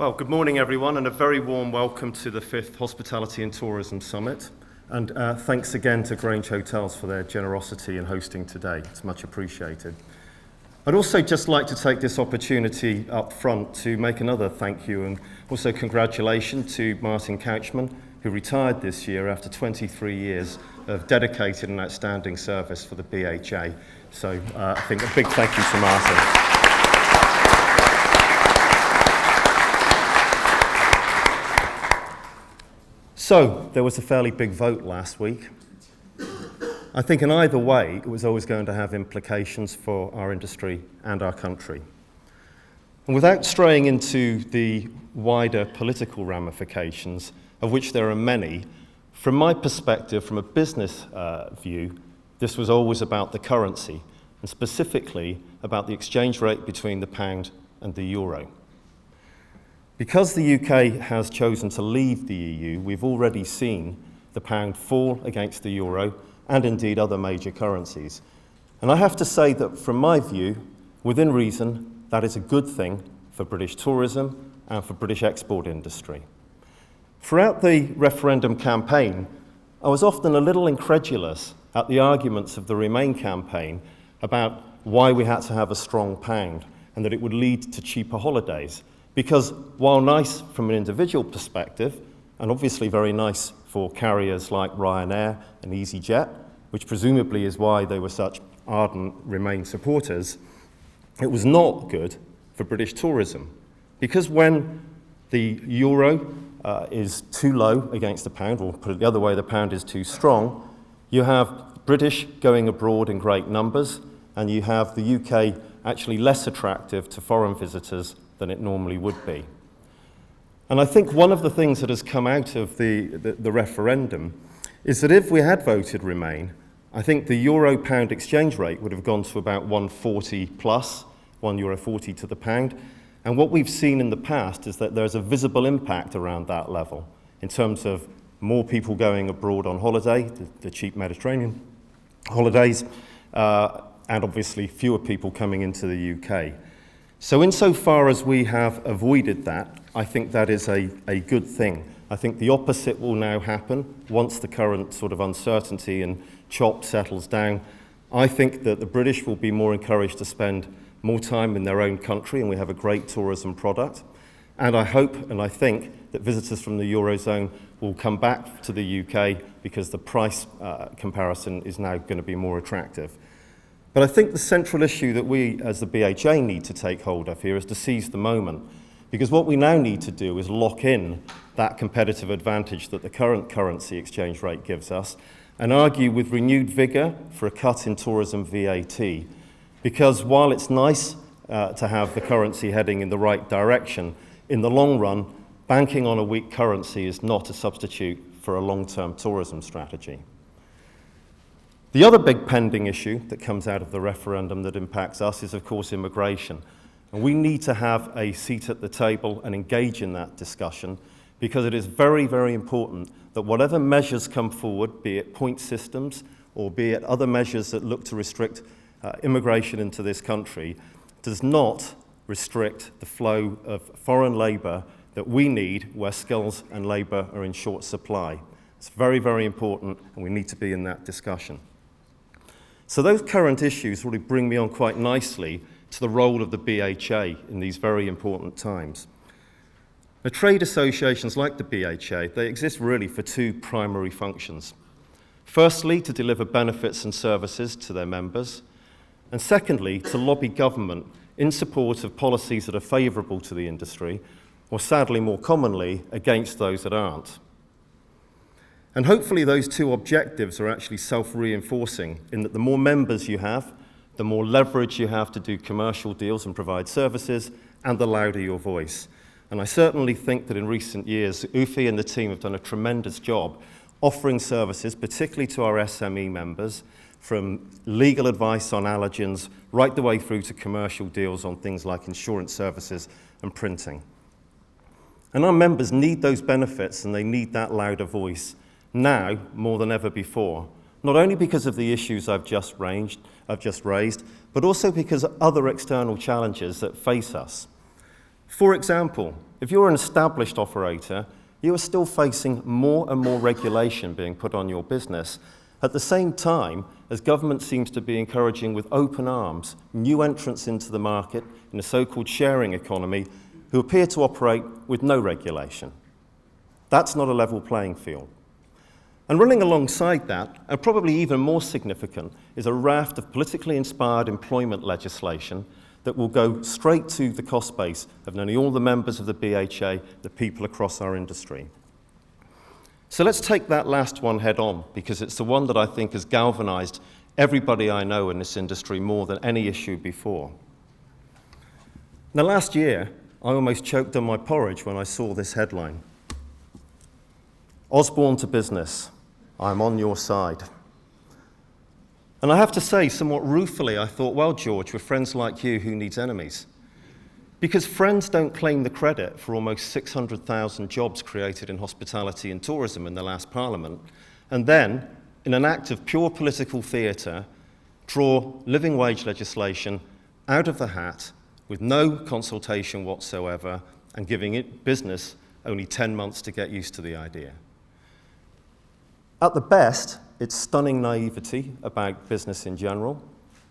Well, good morning everyone, and a very warm welcome to the 5th Hospitality and Tourism Summit. And thanks again to Grange Hotels for their generosity in hosting today. It's much appreciated. I'd also just like to take this opportunity up front to make another thank you and also congratulations to Martin Couchman, who retired this year after 23 years of dedicated and outstanding service for the BHA. So I think a big thank you to Martin. So, there was a fairly big vote last week. I think in either way, it was always going to have implications for our industry and our country. And without straying into the wider political ramifications, of which there are many, from my perspective, from a business view, this was always about the currency, and specifically about the exchange rate between the pound and the euro. Because the UK has chosen to leave the EU, we've already seen the pound fall against the euro and indeed other major currencies. And I have to say that from my view, within reason, that is a good thing for British tourism and for British export industry. Throughout the referendum campaign, I was often a little incredulous at the arguments of the Remain campaign about why we had to have a strong pound and that it would lead to cheaper holidays. Because while nice from an individual perspective, and obviously very nice for carriers like Ryanair and EasyJet, which presumably is why they were such ardent Remain supporters, it was not good for British tourism. Because when the euro is too low against the pound, or put it the other way, the pound is too strong, you have British going abroad in great numbers, and you have the UK actually less attractive to foreign visitors than it normally would be. And I think one of the things that has come out of the referendum is that if we had voted Remain, I think the euro-pound exchange rate would have gone to about 140 plus, €1.40 to the pound. And what we've seen in the past is that there's a visible impact around that level in terms of more people going abroad on holiday, the cheap Mediterranean holidays, and obviously fewer people coming into the UK. So insofar as we have avoided that, I think that is a good thing. I think the opposite will now happen once the current sort of uncertainty and chop settles down. I think that the British will be more encouraged to spend more time in their own country, and we have a great tourism product. And I hope and I think that visitors from the Eurozone will come back to the UK because the price comparison is now going to be more attractive. But I think the central issue that we, as the BHA, need to take hold of here is to seize the moment. Because what we now need to do is lock in that competitive advantage that the current currency exchange rate gives us and argue with renewed vigour for a cut in tourism VAT. Because while it's nice to have the currency heading in the right direction, in the long run, banking on a weak currency is not a substitute for a long-term tourism strategy. The other big pending issue that comes out of the referendum that impacts us is, of course, immigration. And we need to have a seat at the table and engage in that discussion because it is very, very important that whatever measures come forward, be it point systems or be it other measures that look to restrict immigration into this country, does not restrict the flow of foreign labour that we need where skills and labour are in short supply. It's very, very important, and we need to be in that discussion. So those current issues really bring me on quite nicely to the role of the BHA in these very important times. Now, trade associations like the BHA, they exist really for two primary functions. Firstly, to deliver benefits and services to their members, and secondly, to lobby government in support of policies that are favourable to the industry, or sadly more commonly, against those that aren't. And hopefully those two objectives are actually self-reinforcing in that the more members you have, the more leverage you have to do commercial deals and provide services, and the louder your voice. And I certainly think that in recent years, Ufi and the team have done a tremendous job offering services, particularly to our SME members, from legal advice on allergens right the way through to commercial deals on things like insurance services and printing. And our members need those benefits and they need that louder voice now more than ever before, not only because of the issues I've just raised, but also because of other external challenges that face us. For example, if you're an established operator, you are still facing more and more regulation being put on your business at the same time as government seems to be encouraging with open arms new entrants into the market in a so-called sharing economy who appear to operate with no regulation. That's not a level playing field. And running alongside that, and probably even more significant, is a raft of politically inspired employment legislation that will go straight to the cost base of nearly all the members of the BHA, the people across our industry. So let's take that last one head on, because it's the one that I think has galvanized everybody I know in this industry more than any issue before. Now, last year, I almost choked on my porridge when I saw this headline. Osborne to business, I'm on your side. And I have to say, somewhat ruefully, I thought, well, George, with friends like you, who needs enemies? Because friends don't claim the credit for almost 600,000 jobs created in hospitality and tourism in the last Parliament, and then, in an act of pure political theatre, draw living wage legislation out of the hat with no consultation whatsoever and giving it business only 10 months to get used to the idea. At the best, it's stunning naivety about business in general,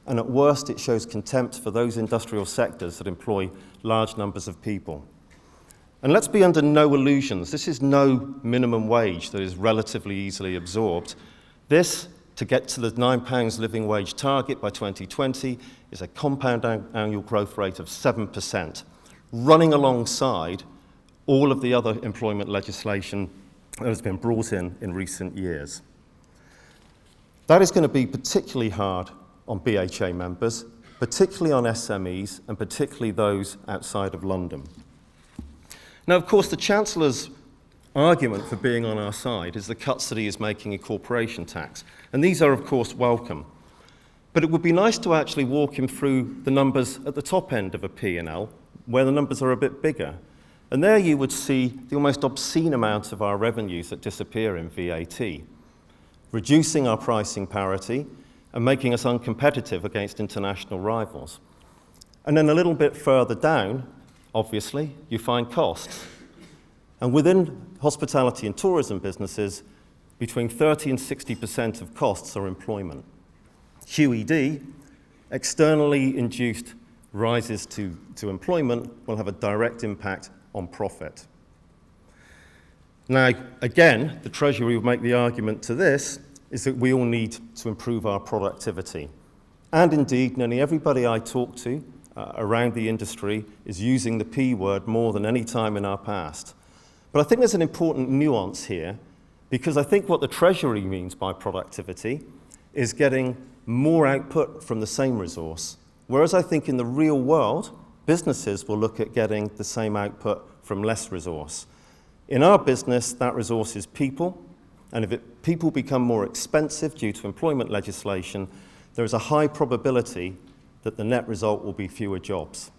and at worst, it shows contempt for those industrial sectors that employ large numbers of people. And let's be under no illusions. This is no minimum wage that is relatively easily absorbed. This, to get to the £9 living wage target by 2020, is a compound annual growth rate of 7%, running alongside all of the other employment legislation that has been brought in recent years. That is going to be particularly hard on BHA members, particularly on SMEs, and particularly those outside of London. Now, of course, the Chancellor's argument for being on our side is the cuts that he is making in corporation tax, and these are, of course, welcome. But it would be nice to actually walk him through the numbers at the top end of a P&L, where the numbers are a bit bigger. And there you would see the almost obscene amount of our revenues that disappear in VAT, reducing our pricing parity and making us uncompetitive against international rivals. And then a little bit further down, obviously, you find costs. And within hospitality and tourism businesses, between 30 and 60% of costs are employment. QED, externally induced rises to employment, will have a direct impact on profit. Now, again, the Treasury would make the argument to this is that we all need to improve our productivity. And indeed, nearly everybody I talk to around the industry is using the P word more than any time in our past. But I think there's an important nuance here, because I think what the Treasury means by productivity is getting more output from the same resource. Whereas I think in the real world, businesses will look at getting the same output from less resource. In our business, that resource is people, and if people become more expensive due to employment legislation, there is a high probability that the net result will be fewer jobs.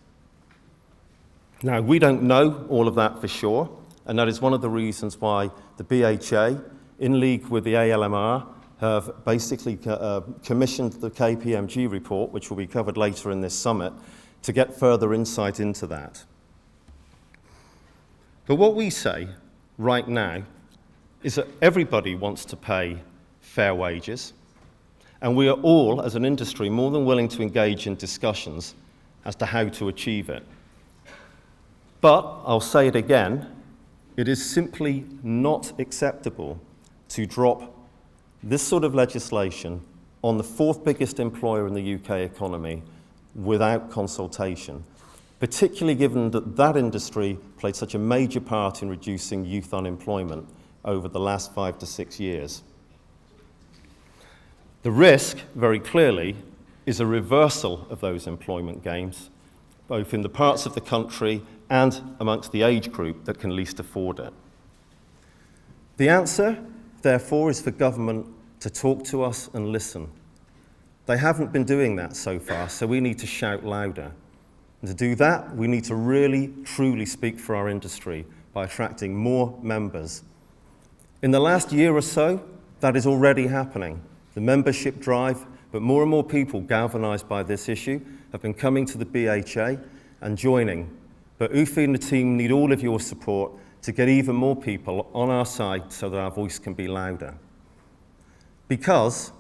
Now, we don't know all of that for sure, and that is one of the reasons why the BHA, in league with the ALMR, have basically commissioned the KPMG report, which will be covered later in this summit, to get further insight into that. But what we say right now is that everybody wants to pay fair wages, and we are all, as an industry, more than willing to engage in discussions as to how to achieve it. But, I'll say it again, it is simply not acceptable to drop this sort of legislation on the fourth biggest employer in the UK economy without consultation, particularly given that that industry played such a major part in reducing youth unemployment over the last 5 to 6 years. The risk, very clearly, is a reversal of those employment gains, both in the parts of the country and amongst the age group that can least afford it. The answer, therefore, is for government to talk to us and listen. They haven't been doing that so far, so we need to shout louder. And to do that, we need to really, truly speak for our industry by attracting more members. In the last year or so, that is already happening. The membership drive, but more and more people galvanized by this issue have been coming to the BHA and joining. But Ufi and the team need all of your support to get even more people on our side so that our voice can be louder. Because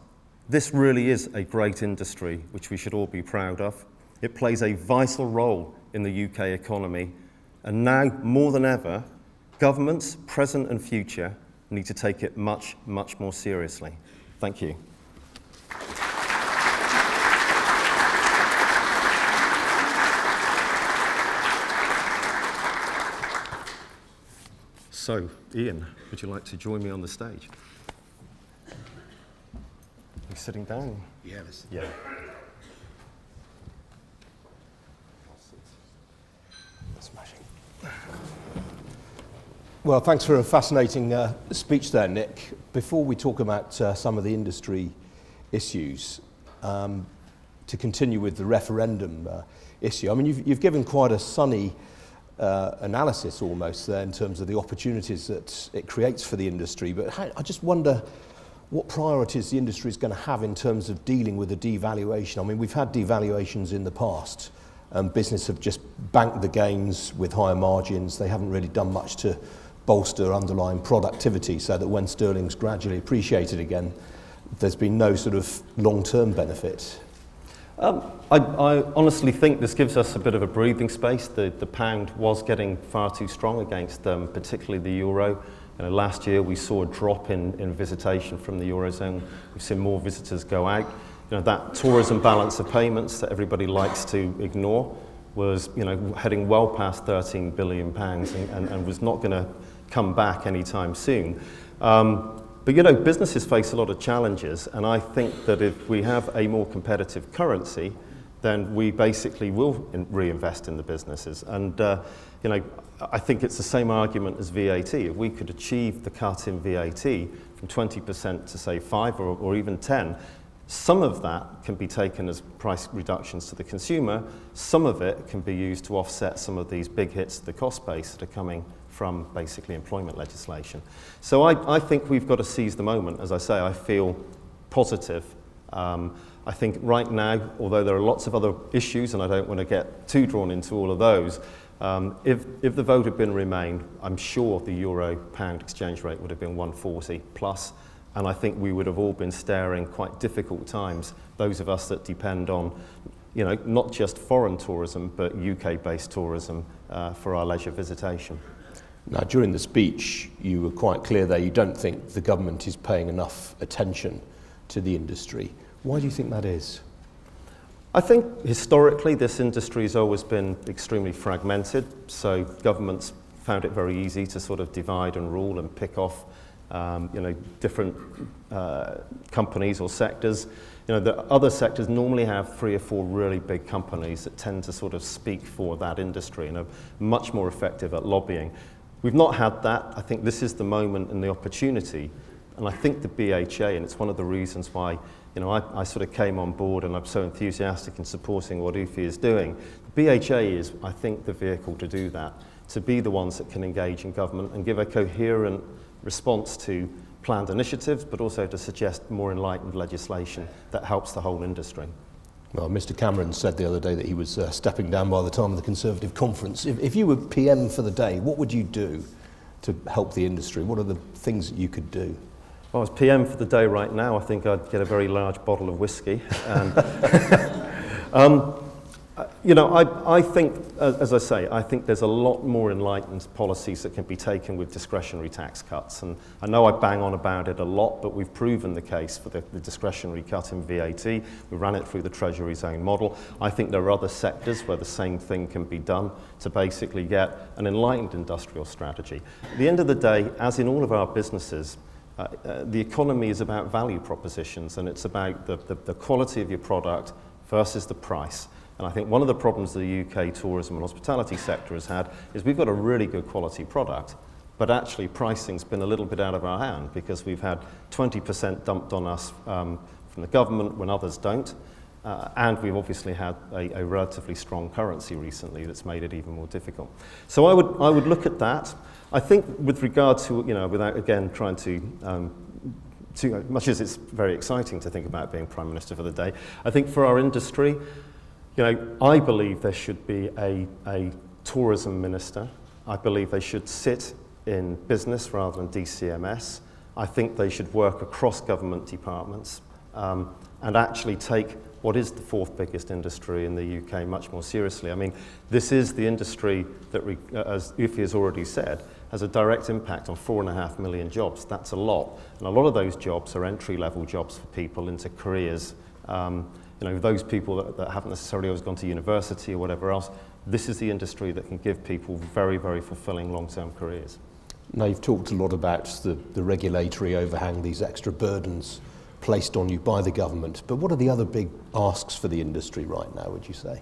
this really is a great industry which we should all be proud of. It plays a vital role in the UK economy, and now more than ever, governments, present and future, need to take it much, much more seriously. Thank you. So, Ian, would you like to join me on the stage? Are you sitting down? Yeah, let's Yeah. smashing. Well, thanks for a fascinating speech there, Nick. Before we talk about some of the industry issues, to continue with the referendum issue, I mean, you've given quite a sunny analysis almost there in terms of the opportunities that it creates for the industry, but I just wonder what priorities the industry is going to have in terms of dealing with the devaluation. I mean, we've had devaluations in the past, and business have just banked the gains with higher margins. They haven't really done much to bolster underlying productivity, so that when sterling's gradually appreciated again, there's been no sort of long-term benefit. I honestly think this gives us a bit of a breathing space. The pound was getting far too strong against particularly the euro. Last year we saw a drop in visitation from the Eurozone. We've seen more visitors go out. That tourism balance of payments that everybody likes to ignore was heading well past £13 billion and was not going to come back anytime soon. But businesses face a lot of challenges, and I think that if we have a more competitive currency, then we basically will reinvest in the businesses. And I think it's the same argument as VAT. If we could achieve the cut in VAT from 20% to say 5 or even 10, some of that can be taken as price reductions to the consumer. Some of it can be used to offset some of these big hits to the cost base that are coming from basically employment legislation. So I think we've got to seize the moment. As I say, I feel positive. I think right now, although there are lots of other issues, and I don't want to get too drawn into all of those, if the vote had been Remain, I'm sure the euro-pound exchange rate would have been 140 plus, and I think we would have all been staring quite difficult times, those of us that depend on not just foreign tourism, but UK-based tourism for our leisure visitation. Now, during the speech, you were quite clear there you don't think the government is paying enough attention to the industry. Why do you think that is? I think historically this industry has always been extremely fragmented, so governments found it very easy to sort of divide and rule and pick off different companies or sectors. The other sectors normally have 3 or 4 really big companies that tend to sort of speak for that industry and are much more effective at lobbying. We've not had that. I think this is the moment and the opportunity, and I think the BHA, and it's one of the reasons why I sort of came on board and I'm so enthusiastic in supporting what Ufi is doing. The BHA is, I think, the vehicle to do that, to be the ones that can engage in government and give a coherent response to planned initiatives, but also to suggest more enlightened legislation that helps the whole industry. Well, Mr. Cameron said the other day that he was stepping down by the time of the Conservative conference. If you were PM for the day, what would you do to help the industry? What are the things that you could do? Well, as PM for the day right now, I think I'd get a very large bottle of whiskey. And, I think, as I say, I think there's a lot more enlightened policies that can be taken with discretionary tax cuts. And I know I bang on about it a lot, but we've proven the case for the discretionary cut in VAT. We ran it through the Treasury's own model. I think there are other sectors where the same thing can be done to basically get an enlightened industrial strategy. At the end of the day, as in all of our businesses, the economy is about value propositions, and it's about the quality of your product versus the price. And I think one of the problems the UK tourism and hospitality sector has had is we've got a really good quality product, but actually pricing's been a little bit out of our hand because we've had 20% dumped on us from the government when others don't. And we've obviously had a relatively strong currency recently that's made it even more difficult. So I would look at that. I think with regard to, without again trying to much as it's very exciting to think about being Prime Minister for the day, I think for our industry, I believe there should be a tourism minister. I believe they should sit in business rather than DCMS. I think they should work across government departments and actually take what is the fourth biggest industry in the UK much more seriously. I mean, this is the industry that, as Ufi has already said, has a direct impact on 4.5 million jobs. That's a lot. And a lot of those jobs are entry-level jobs for people into careers. Those people that haven't necessarily always gone to university or whatever else, this is the industry that can give people very, very fulfilling long-term careers. Now, you've talked a lot about the regulatory overhang, these extra burdens placed on you by the government. But what are the other big asks for the industry right now, would you say?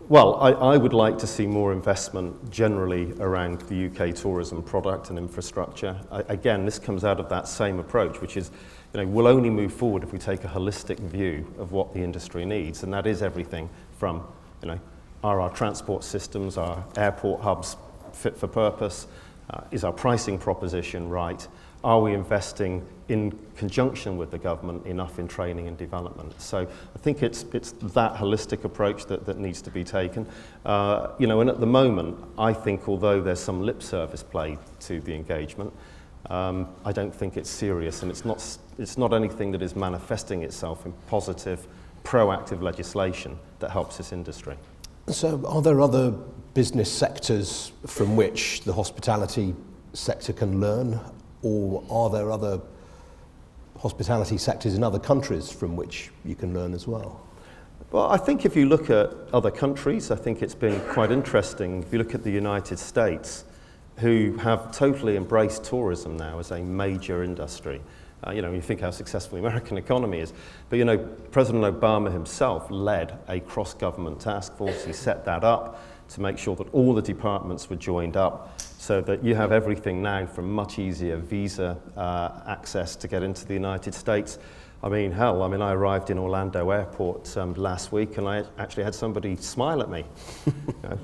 Well, I would like to see more investment generally around the UK tourism product and infrastructure. Again, this comes out of that same approach, which is, we'll only move forward if we take a holistic view of what the industry needs, and that is everything from, are our transport systems, our airport hubs fit for purpose? Is our pricing proposition right? Are we investing in conjunction with the government enough in training and development? So I think it's that holistic approach that needs to be taken. And at the moment, I think although there's some lip service played to the engagement, I don't think it's serious, and it's not anything that is manifesting itself in positive, proactive legislation that helps this industry. So are there other business sectors from which the hospitality sector can learn? Or are there other hospitality sectors in other countries from which you can learn as well? Well, I think if you look at other countries, I think it's been quite interesting. If you look at the United States, who have totally embraced tourism now as a major industry. You think how successful the American economy is. But, President Obama himself led a cross-government task force. He set that up to make sure that all the departments were joined up so that you have everything now from much easier visa access to get into the United States. I arrived in Orlando Airport last week, and I actually had somebody smile at me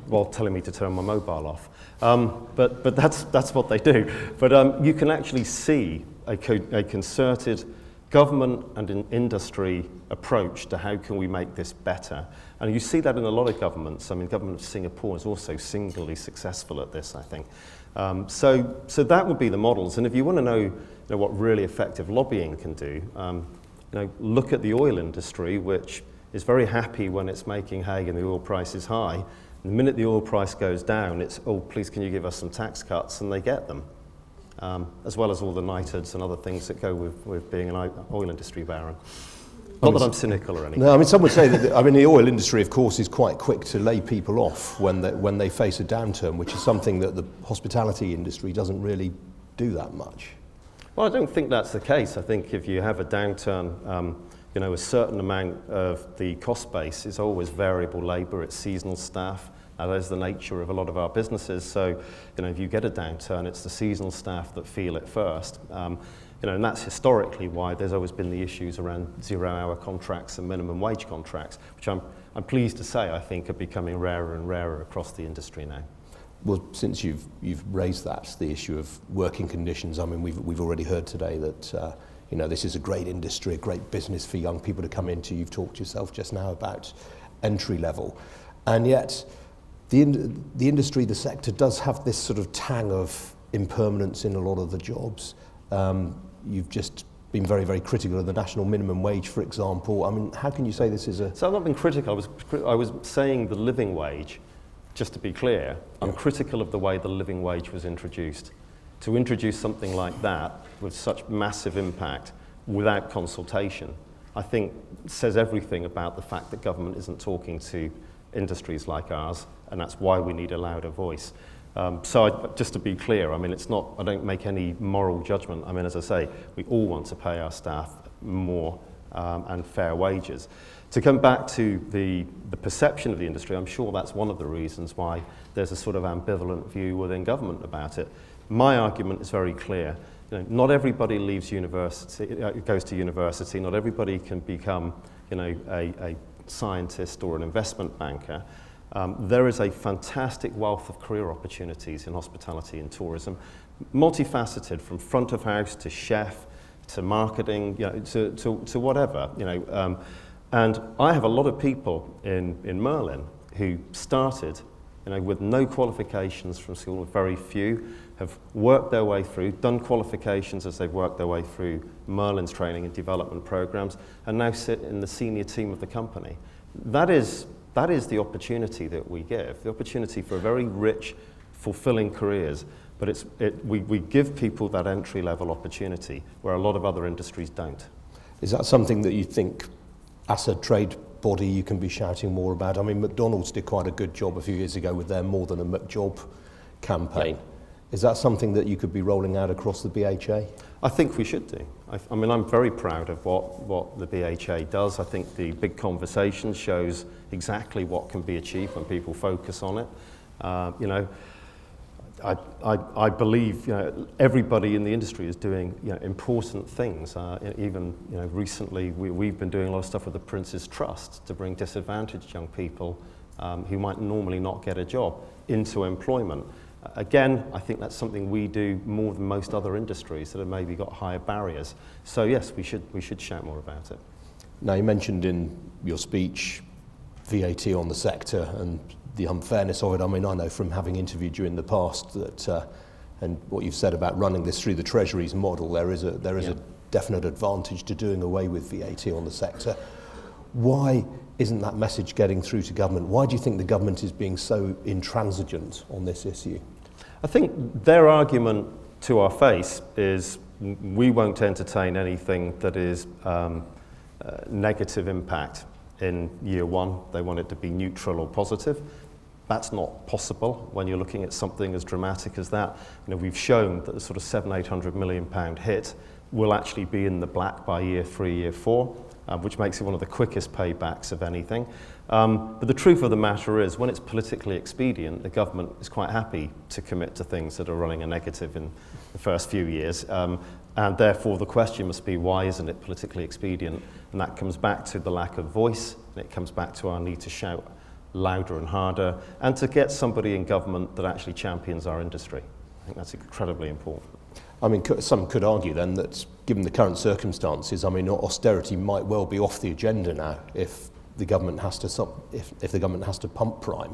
while telling me to turn my mobile off. But that's what they do. But you can actually see a concerted government and an industry approach to how can we make this better. And you see that in a lot of governments. Government of Singapore is also singularly successful at this, I think. So that would be the models. And if you want to know what really effective lobbying can do, look at the oil industry, which is very happy when it's making hay and the oil price is high. And the minute the oil price goes down, it's, oh, please can you give us some tax cuts? And they get them, as well as all the knighthoods and other things that go with being an oil industry baron. Not that I'm cynical or anything. No, some would say that the oil industry, of course, is quite quick to lay people off when they face a downturn, which is something that the hospitality industry doesn't really do that much. Well, I don't think that's the case. I think if you have a downturn, a certain amount of the cost base is always variable labour, it's seasonal staff. That is the nature of a lot of our businesses. So, if you get a downturn, it's the seasonal staff that feel it first. And that's historically why there's always been the issues around zero-hour contracts and minimum wage contracts, which I'm pleased to say I think are becoming rarer and rarer across the industry now. Well, since you've raised that, the issue of working conditions, we've already heard today that this is a great industry, a great business for young people to come into. You've talked yourself just now about entry level, and yet the industry, the sector, does have this sort of tang of impermanence in a lot of the jobs. You've just been very, very critical of the national minimum wage, for example. How can you say this is a... So I've not been critical. I was saying the living wage. Just to be clear, I'm critical of the way the living wage was introduced. To introduce something like that with such massive impact without consultation, I think says everything about the fact that government isn't talking to industries like ours, and that's why we need a louder voice. Just to be clear, it's not, I don't make any moral judgment. As I say, we all want to pay our staff more and fair wages. To come back to the perception of the industry, I'm sure that's one of the reasons why there's a sort of ambivalent view within government about it. My argument is very clear. Not everybody leaves university, goes to university. Not everybody can become, a scientist or an investment banker. There is a fantastic wealth of career opportunities in hospitality and tourism, multifaceted from front of house to chef to marketing, to whatever, And I have a lot of people in Merlin who started with no qualifications from school, very few, have worked their way through, done qualifications as they've worked their way through Merlin's training and development programs, and now sit in the senior team of the company. That is the opportunity that we give, the opportunity for a very rich, fulfilling careers, but we give people that entry-level opportunity where a lot of other industries don't. Is that something that you think, as a trade body, you can be shouting more about? I mean, McDonald's did quite a good job a few years ago with their More Than a McJob campaign. Yeah. Is that something that you could be rolling out across the BHA? I think we should do. I mean, I'm very proud of what the BHA does. I think the big conversation shows exactly what can be achieved when people focus on it. I believe everybody in the industry is doing important things. Even recently we've been doing a lot of stuff with the Prince's Trust to bring disadvantaged young people who might normally not get a job into employment. Again, I think that's something we do more than most other industries that have maybe got higher barriers. So yes, we should shout more about it. Now, you mentioned in your speech VAT on the sector and the unfairness of it. I mean, I know from having interviewed you in the past that, and what you've said about running this through the Treasury's model, there is a definite advantage to doing away with VAT on the sector. Why isn't that message getting through to government? Why do you think the government is being so intransigent on this issue? I think their argument to our face is we won't entertain anything that is negative impact in year one. They want it to be neutral or positive. That's not possible when you're looking at something as dramatic as that. We've shown that the sort of £700–800 million hit will actually be in the black by year 3, year 4, which makes it one of the quickest paybacks of anything. But the truth of the matter is, when it's politically expedient, the government is quite happy to commit to things that are running a negative in the first few years. And therefore, the question must be, why isn't it politically expedient? And that comes back to the lack of voice, and it comes back to our need to shout louder and harder, and to get somebody in government that actually champions our industry. I think that's incredibly important. I mean, some could argue then that, given the current circumstances, I mean, austerity might well be off the agenda now if the government has to if the government has to pump prime.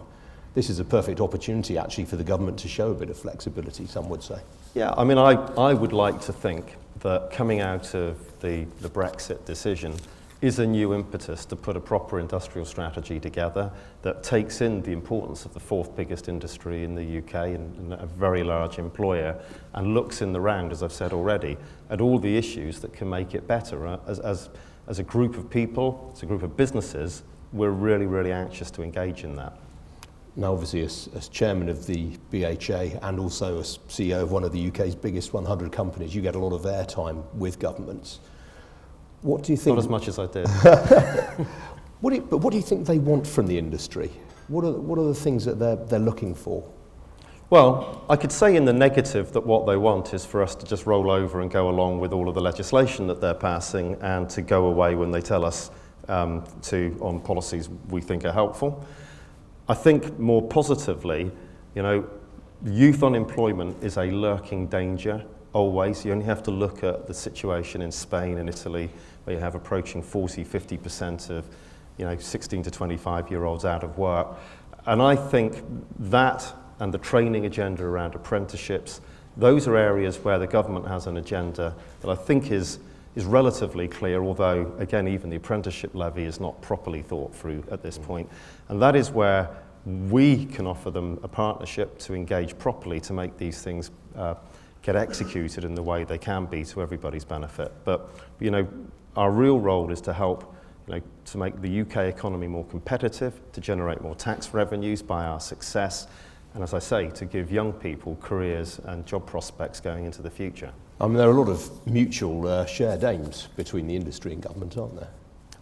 This is a perfect opportunity, actually, for the government to show a bit of flexibility, some would say. Yeah, I mean, I would like to think that coming out of the Brexit decision is a new impetus to put a proper industrial strategy together that takes in the importance of the fourth biggest industry in the UK and a very large employer, and looks in the round, as I've said already, at all the issues that can make it better. As a group of people, as a group of businesses, we're really, really anxious to engage in that. Now, obviously, as chairman of the BHA and also as CEO of one of the UK's biggest 100 companies, you get a lot of airtime with governments. What do you think? Not as much as I did. But what do you think they want from the industry? What are the things that they're looking for? Well, I could say in the negative that what they want is for us to just roll over and go along with all of the legislation that they're passing, and to go away when they tell us on policies we think are helpful. I think more positively, youth unemployment is a lurking danger. Always. You only have to look at the situation in Spain and Italy, where you have approaching 40–50% of 16 to 25-year-olds out of work. And I think that and the training agenda around apprenticeships, those are areas where the government has an agenda that I think is relatively clear, although, again, even the apprenticeship levy is not properly thought through at this point. And that is where we can offer them a partnership to engage properly to make these things get executed in the way they can be to everybody's benefit. But our real role is to help to make the UK economy more competitive, to generate more tax revenues by our success, and as I say, to give young people careers and job prospects going into the future. I mean, there are a lot of mutual shared aims between the industry and government, aren't there?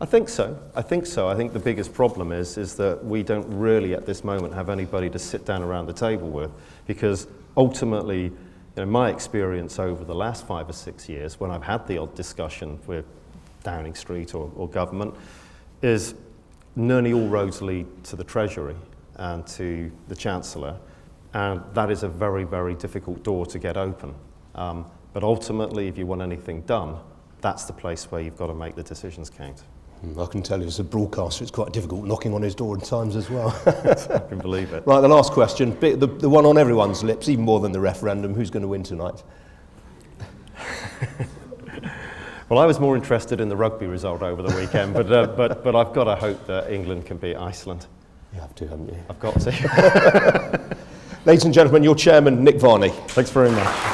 I think so. I think the biggest problem is that we don't really at this moment have anybody to sit down around the table with, because ultimately, my experience over the last 5 or 6 years, when I've had the odd discussion with Downing Street or government, is nearly all roads lead to the Treasury and to the Chancellor, and that is a very, very difficult door to get open. But ultimately, if you want anything done, that's the place where you've got to make the decisions count. I can tell you as a broadcaster, it's quite difficult knocking on his door at times as well. I can believe it. Right, the last question, the one on everyone's lips, even more than the referendum, who's going to win tonight? Well, I was more interested in the rugby result over the weekend, but I've got to hope that England can beat Iceland. You have to, haven't you? I've got to. Ladies and gentlemen, your chairman, Nick Varney. Thanks very much.